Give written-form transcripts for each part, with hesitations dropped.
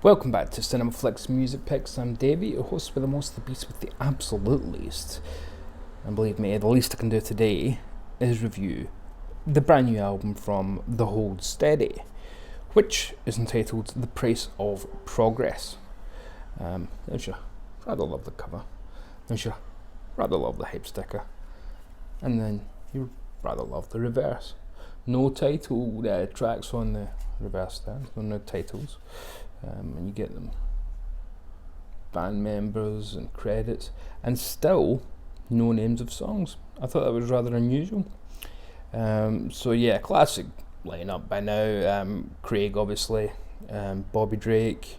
Welcome back to Cinemaflix Music Picks. I'm Davey, your host with the most, the beast with the absolute least. And believe me, the least I can do today is review the brand new album from The Hold Steady, which is entitled The Price of Progress. There's your rather love the cover. There's your rather love the hype sticker. And then you rather love the reverse. No title tracks on the reverse there, no titles. And you get them band members and credits, and still no names of songs. I thought that was rather unusual. So yeah, classic lineup by now. Craig obviously, Bobby Drake,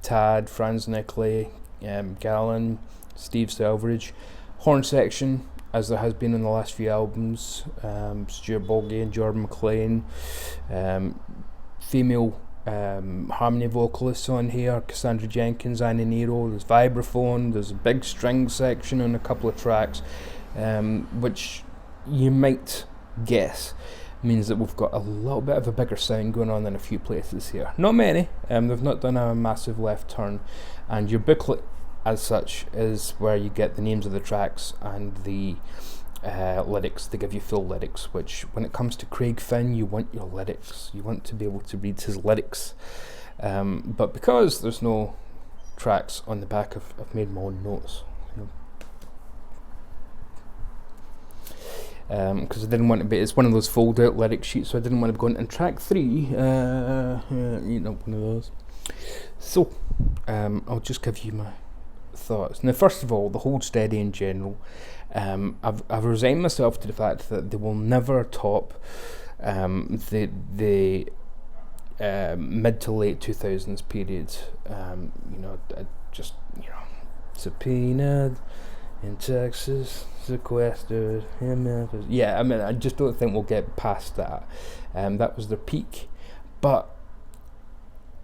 Tad, Franz Nickley, Gallon, Steve Selveridge, horn section as there has been in the last few albums. Stuart Bolge and Jordan McLean, female harmony vocalists on here, Cassandra Jenkins, Annie Nero. There's vibraphone, there's a big string section on a couple of tracks, which you might guess means that we've got a little bit of a bigger sound going on than a few places here. Not many, they've not done a massive left turn, and your booklet as such is where you get the names of the tracks and the lyrics. They give you full lyrics, which when it comes to Craig Finn, you want your lyrics, you want to be able to read his lyrics, but because there's no tracks on the back, I've made my own notes, because I didn't want to be, it's one of those fold out lyric sheets, so I didn't want to be going in track 3, one of those. So I'll just give you my thoughts. Now, first of all, The Hold Steady in general, I've resigned myself to the fact that they will never top the mid to late 2000s period. Subpoenaed in Texas, sequestered in Memphis. Yeah, I mean, I just don't think we'll get past that. That was their peak, but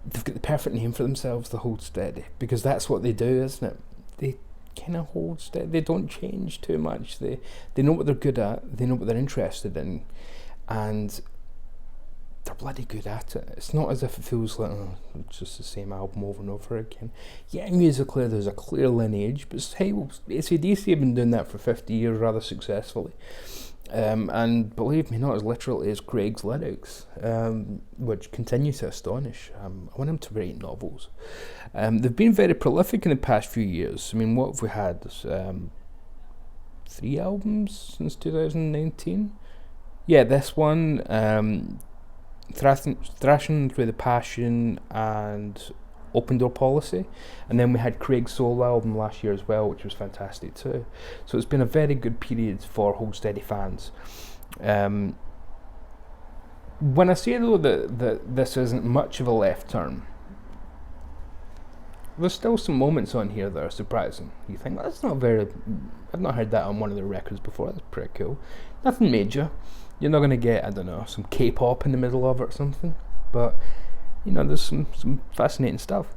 they've got the perfect name for themselves, The Hold Steady, because that's what they do, isn't it? They kind of hold steady. They don't change too much. They know what they're good at. They know what they're interested in, and they're bloody good at it. It's not as if it feels like it's just the same album over and over again. Yeah, musically there's a clear lineage, but hey, AC/DC have been doing that for 50 years rather successfully. And believe me, not as literally as Craig's lyrics, which continue to astonish. I want him to write novels. They've been very prolific in the past few years. I mean, what have we had? 3 albums since 2019? Yeah, this one, Thrashing Through the Passion and Open Door Policy, and then we had Craig's solo album last year as well, which was fantastic too. So it's been a very good period for Hold Steady fans. When I say though that this isn't much of a left turn, there's still some moments on here that are surprising. You think, well, that's not very, I've not heard that on one of their records before, that's pretty cool. Nothing major. You're not going to get, I don't know, some K-pop in the middle of it or something, but there's some fascinating stuff.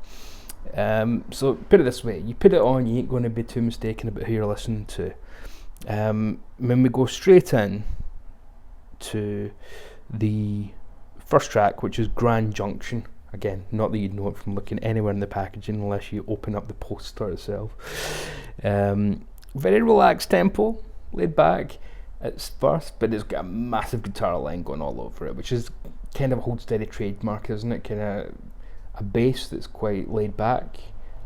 So put it this way, you put it on, you ain't going to be too mistaken about who you're listening to. When we go straight in to the first track, which is Grand Junction, again, not that you'd know it from looking anywhere in the packaging unless you open up the poster itself. Very relaxed tempo, laid back at first, but it's got a massive guitar line going all over it, which is kind of a Hold Steady trademark, isn't it? Kind of a bass that's quite laid back,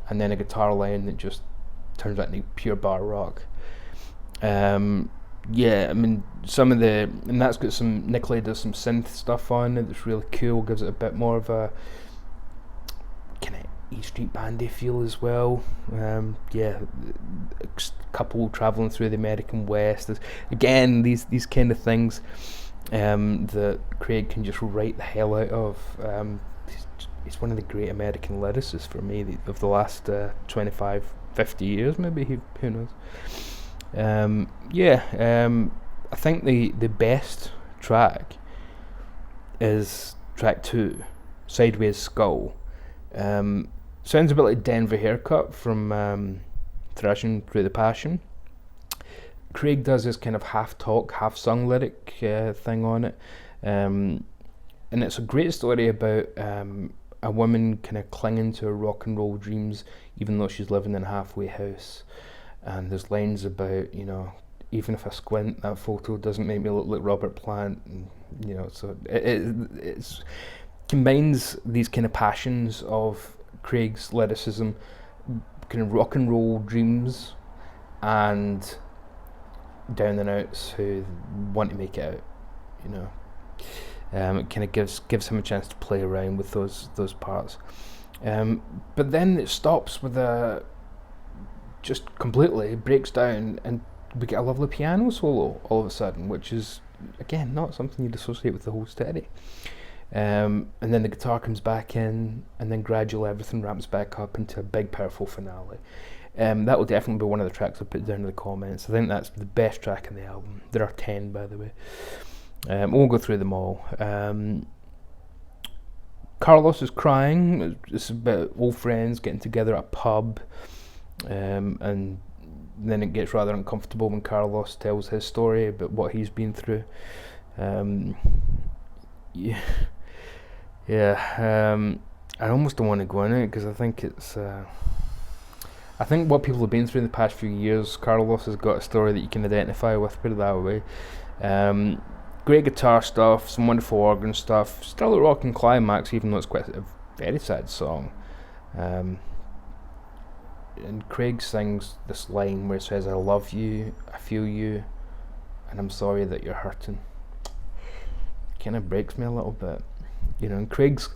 and then a guitar line that just turns out into pure bar rock. Yeah, I mean, and that's got some, Nickley does some synth stuff on it that's really cool, gives it a bit more of a kind of E Street Bandy feel as well. Yeah, a couple travelling through the American West. There's, again, these kind of things that Craig can just write the hell out of. He's one of the great American lyricists for me of the last 25, 50 years maybe, who knows. I think the best track is track 2, Sideways Skull. Sounds a bit like Denver Haircut from Thrashing Through the Passion. Craig does this kind of half talk, half sung lyric thing on it, and it's a great story about a woman kind of clinging to her rock and roll dreams, even though she's living in a halfway house. And there's lines about, even if I squint, that photo doesn't make me look like Robert Plant. And, so it's combines these kind of passions of Craig's lyricism, kind of rock and roll dreams, and down and outs who want to make it out. It kind of gives him a chance to play around with those parts, but then it stops with just completely breaks down, and we get a lovely piano solo all of a sudden, which is again not something you'd associate with the whole steady. And then the guitar comes back in, and then gradually everything ramps back up into a big powerful finale. That will definitely be one of the tracks I'll put down in the comments. I think that's the best track in the album. There are 10, by the way. Won't go through them all. Carlos is crying. It's about old friends getting together at a pub, and then it gets rather uncomfortable when Carlos tells his story about what he's been through. I almost don't want to go in it because I think it's. I think what people have been through in the past few years, Carlos has got a story that you can identify with, put it that way. Great guitar stuff, some wonderful organ stuff, still a rocking climax, even though it's quite a very sad song. And Craig sings this line where it says, "I love you, I feel you, and I'm sorry that you're hurting." Kind of breaks me a little bit. And Craig's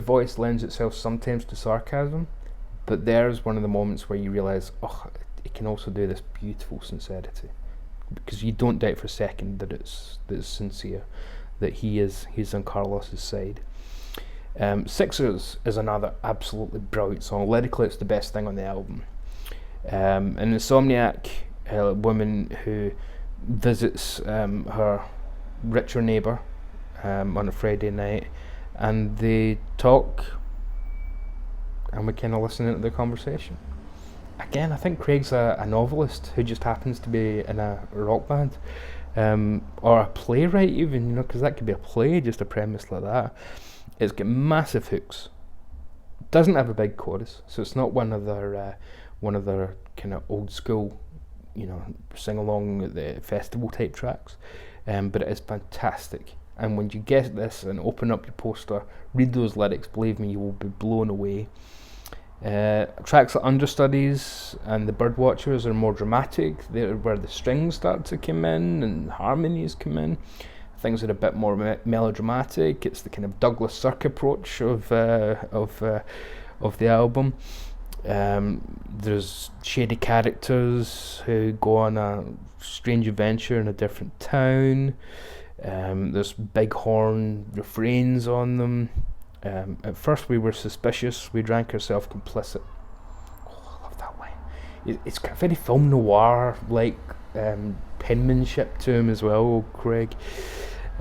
voice lends itself sometimes to sarcasm, but there's one of the moments where you realise, it can also do this beautiful sincerity, because you don't doubt for a second that it's sincere, that he's on Carlos's side. Sixers is another absolutely brilliant song. Lyrically, it's the best thing on the album. An insomniac woman who visits her richer neighbour on a Friday night, and they talk, and we kind of listen into the conversation. Again, I think Craig's a novelist who just happens to be in a rock band, or a playwright even, because that could be a play, just a premise like that. It's got massive hooks. Doesn't have a big chorus, so it's not one of their kind of old school, sing along at the festival type tracks, but it is fantastic. And when you get this and open up your poster, read those lyrics, believe me, you will be blown away. Tracks like Understudies and The Birdwatchers are more dramatic. They're where the strings start to come in and harmonies come in. Things are a bit more melodramatic. It's the kind of Douglas Sirk approach of the album. There's shady characters who go on a strange adventure in a different town. There's big horn refrains on them. At first we were suspicious, we drank ourselves complicit. I love that line. It's got very film noir like penmanship to him as well, Craig.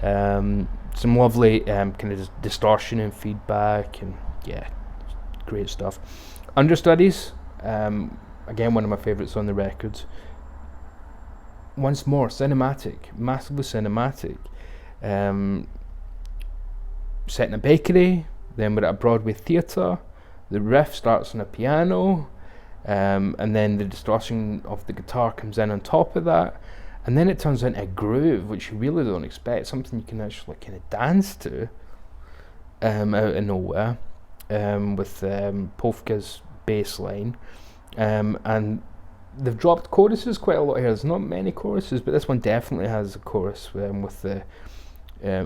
Some lovely kind of distortion and feedback, and great stuff. Understudies, again one of my favourites on the record. Once more, cinematic, massively cinematic. Set in a bakery, then we're at a Broadway theatre. The riff starts on a piano, and then the distortion of the guitar comes in on top of that, and then it turns into a groove, which you really don't expect, something you can actually kind of dance to out of nowhere, with Polka's bass line, and they've dropped choruses quite a lot here. There's not many choruses, but this one definitely has a chorus with the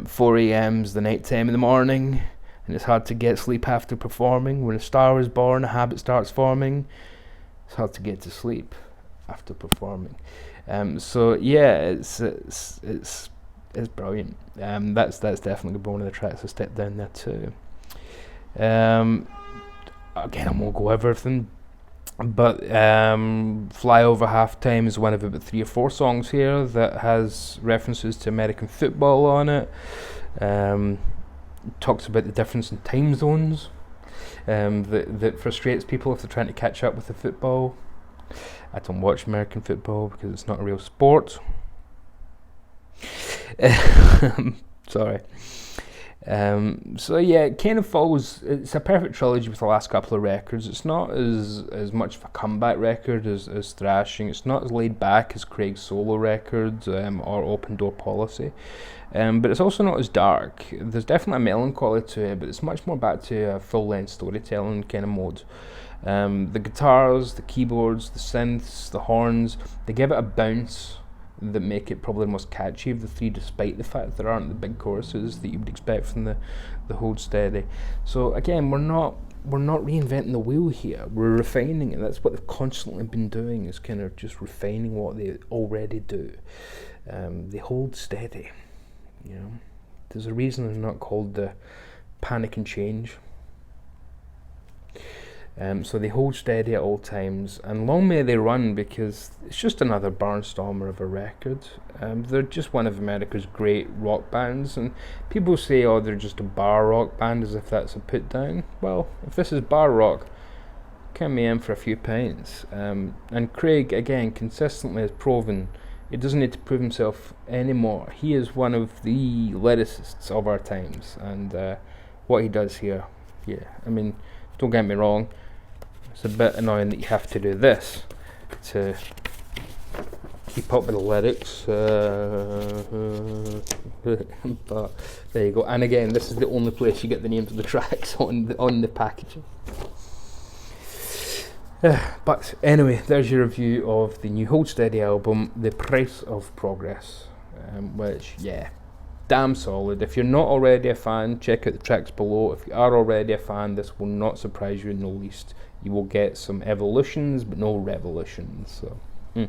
4 a.m.'s the night time in the morning, and it's hard to get sleep after performing. When a star is born, a habit starts forming. It's hard to get to sleep after performing. So it's brilliant. That's definitely one of the tracks I stepped down there too. Again, I won't go everything, but Fly Over Halftime is one of about 3 or 4 songs here that has references to American football on it. Talks about the difference in time zones that frustrates people if they're trying to catch up with the football. I don't watch American football because it's not a real sport. Sorry. So yeah, it kind of follows. It's a perfect trilogy with the last couple of records. It's not as much of a comeback record as Thrashing. It's not as laid back as Craig's solo records or Open Door Policy. But it's also not as dark. There's definitely a melancholy to it, but it's much more back to a full-length storytelling kind of mode. The guitars, the keyboards, the synths, the horns, they give it a bounce that make it probably the most catchy of the three, despite the fact there aren't the big choruses that you would expect from the Hold Steady. So again, we're not reinventing the wheel here. We're refining it. That's what they've constantly been doing, is kind of just refining what they already do. They hold steady. You know, there's a reason they're not called the Panic and Change. So they hold steady at all times, and long may they run, because it's just another barnstormer of a record. They're just one of America's great rock bands, and people say, oh, they're just a bar rock band, as if that's a put down. Well, if this is bar rock, count me in for a few pints. And Craig, again, consistently has proven it doesn't need to prove himself anymore. He is one of the lyricists of our times, and what he does here, yeah, I mean, don't get me wrong, it's a bit annoying that you have to do this to keep up with the lyrics, but there you go. And again, this is the only place you get the names of the tracks on the packaging. But anyway, there's your review of the new Hold Steady album, The Price of Progress, which, yeah, damn solid. If you're not already a fan, check out the tracks below. If you are already a fan, this will not surprise you in the least. You will get some evolutions, but no revolutions. So, a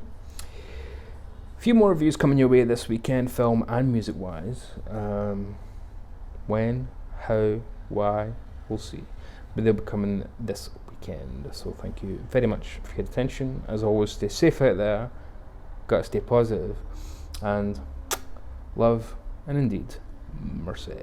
few more reviews coming your way this weekend, film and music-wise. When, how, why, we'll see. But they'll be coming this weekend. So thank you very much for your attention. As always, stay safe out there. Gotta stay positive. And love, and indeed, mercy.